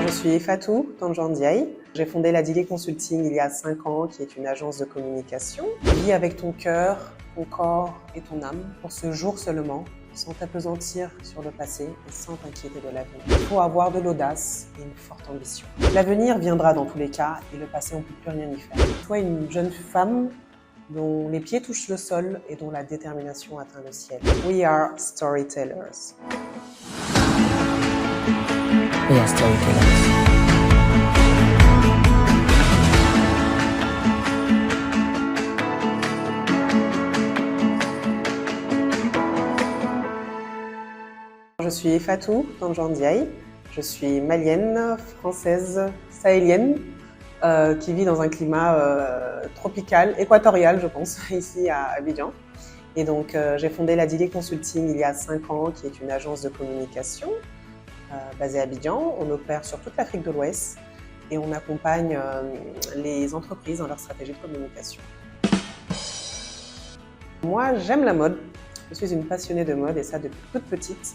Je suis Fatou Tanjandiaï. J'ai fondé la Dili Consulting il y a 5 ans, qui est une agence de communication. Vis avec ton cœur, ton corps et ton âme pour ce jour seulement, sans t'appesantir sur le passé et sans t'inquiéter de l'avenir. Il faut avoir de l'audace et une forte ambition. L'avenir viendra dans tous les cas et le passé, on ne peut plus rien y faire. Toi, une jeune femme dont les pieds touchent le sol et dont la détermination atteint le ciel. We are storytellers. We are storytellers. Je suis Fatou Tanjandiaï. Je suis malienne, française, sahélienne, qui vit dans un climat tropical, équatorial, je pense, ici à Abidjan. Et donc, j'ai fondé la Dili Consulting il y a 5 ans, qui est une agence de communication basée à Abidjan. On opère sur toute l'Afrique de l'Ouest et on accompagne les entreprises dans leur stratégie de communication. Moi, j'aime la mode. Je suis une passionnée de mode et ça depuis toute petite.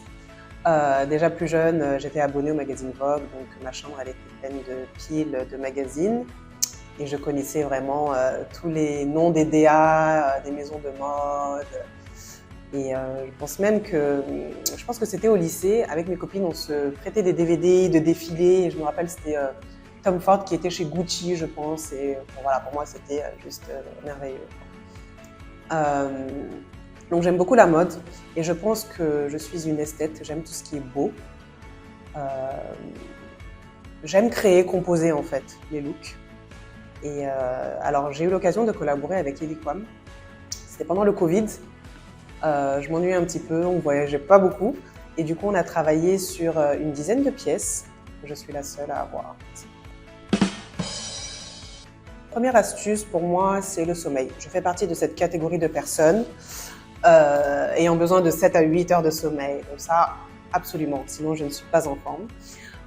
Déjà plus jeune, j'étais abonnée au magazine Vogue, donc ma chambre elle était pleine de piles de magazines et je connaissais vraiment tous les noms des DA, des maisons de mode. Et je pense que c'était au lycée, avec mes copines, on se prêtait des DVD de défilés. Et je me rappelle, c'était Tom Ford qui était chez Gucci, je pense. Et bon, voilà, pour moi, c'était juste merveilleux. Donc j'aime beaucoup la mode et je pense que je suis une esthète, j'aime tout ce qui est beau. J'aime créer, composer en fait les looks. Et alors j'ai eu l'occasion de collaborer avec Lily Kwam. C'était pendant le Covid. Je m'ennuyais un petit peu, on ne voyageait pas beaucoup. Et du coup on a travaillé sur une dizaine de pièces. Je suis la seule à avoir. Première astuce pour moi, c'est le sommeil. Je fais partie de cette catégorie de personnes ayant besoin de 7 à 8 heures de sommeil. Donc ça, absolument, sinon je ne suis pas en forme.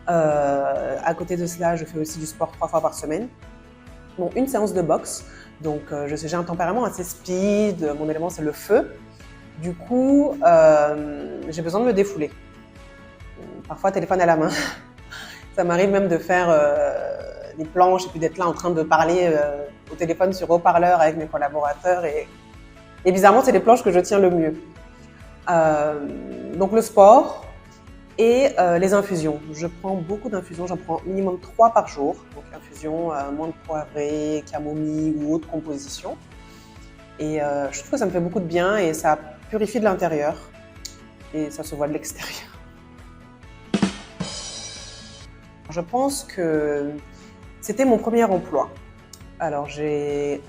À côté de cela, je fais aussi du sport 3 fois par semaine. Bon, une séance de boxe, donc j'ai un tempérament assez speed, mon élément c'est le feu. Du coup, j'ai besoin de me défouler. Parfois, téléphone à la main. Ça m'arrive même de faire des planches et puis d'être là en train de parler au téléphone sur haut-parleur avec mes collaborateurs. Et bizarrement, c'est les planches que je tiens le mieux. Donc le sport et les infusions. Je prends beaucoup d'infusions, j'en prends minimum 3 par jour. Donc infusion, menthe poivrée, camomille ou autre composition. Et je trouve que ça me fait beaucoup de bien et ça purifie de l'intérieur et ça se voit de l'extérieur. Je pense que c'était mon premier emploi. Alors j'ai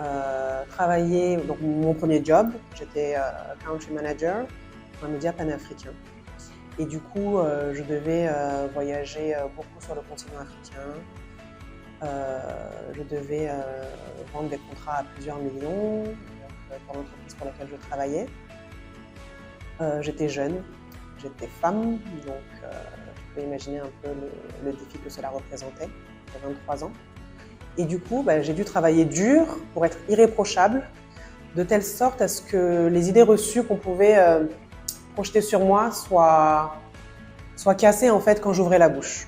travaillé, donc mon premier job, j'étais country manager pour un média panafricain. Et du coup, je devais voyager beaucoup sur le continent africain. Je devais vendre des contrats à plusieurs millions pour l'entreprise pour laquelle je travaillais. J'étais jeune, j'étais femme, donc je peux imaginer un peu le défi que cela représentait. J'avais 23 ans. Et du coup, j'ai dû travailler dur pour être irréprochable, de telle sorte à ce que les idées reçues qu'on pouvait projeter sur moi soient cassées en fait quand j'ouvrais la bouche.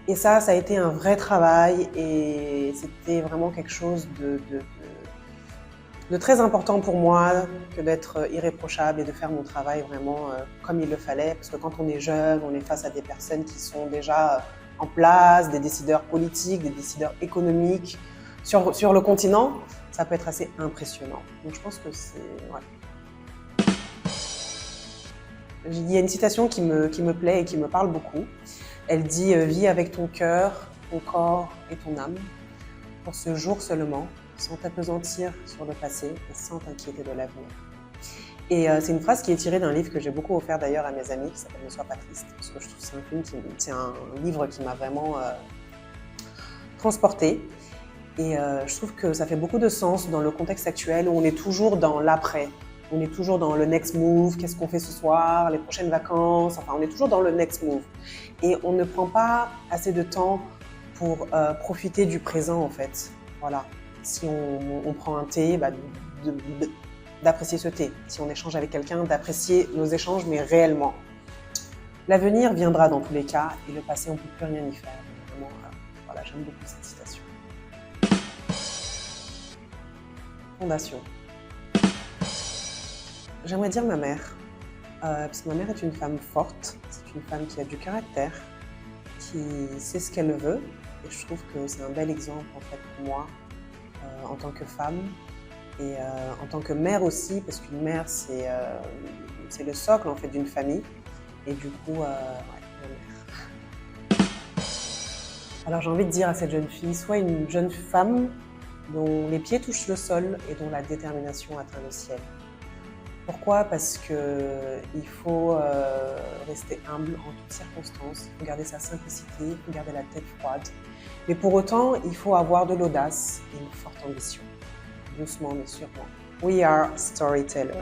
Et ça a été un vrai travail et c'était vraiment quelque chose de très important pour moi que d'être irréprochable et de faire mon travail vraiment comme il le fallait. Parce que quand on est jeune, on est face à des personnes qui sont déjà en place, des décideurs politiques, des décideurs économiques. Sur le continent, ça peut être assez impressionnant. Donc je pense que c'est... Ouais. Il y a une citation qui me plaît et qui me parle beaucoup. Elle dit « Vis avec ton cœur, ton corps et ton âme pour ce jour seulement, sans t'appesantir sur le passé et sans t'inquiéter de l'avenir. » Et c'est une phrase qui est tirée d'un livre que j'ai beaucoup offert d'ailleurs à mes amis, qui s'appelle « Ne sois pas triste », parce que je trouve que c'est un livre qui m'a vraiment transportée. Et je trouve que ça fait beaucoup de sens dans le contexte actuel où on est toujours dans l'après. On est toujours dans le next move, qu'est-ce qu'on fait ce soir, les prochaines vacances, enfin on est toujours dans le next move. Et on ne prend pas assez de temps pour profiter du présent en fait. Voilà. Si on prend un thé, d'apprécier ce thé. Si on échange avec quelqu'un, d'apprécier nos échanges, mais réellement. L'avenir viendra dans tous les cas et le passé, on ne peut plus rien y faire. j'aime beaucoup cette citation. Fondation. J'aimerais dire ma mère, parce que ma mère est une femme forte, c'est une femme qui a du caractère, qui sait ce qu'elle veut, et je trouve que c'est un bel exemple en fait pour moi en tant que femme et en tant que mère aussi, parce qu'une mère c'est le socle en fait d'une famille, et du coup, ouais, ma mère. Alors j'ai envie de dire à cette jeune fille, sois une jeune femme dont les pieds touchent le sol et dont la détermination atteint le ciel. Pourquoi? Parce qu'il faut rester humble en toutes circonstances, il faut garder sa simplicité, il faut garder la tête froide. Mais pour autant, il faut avoir de l'audace et une forte ambition. Doucement mais sûrement. We are storytellers.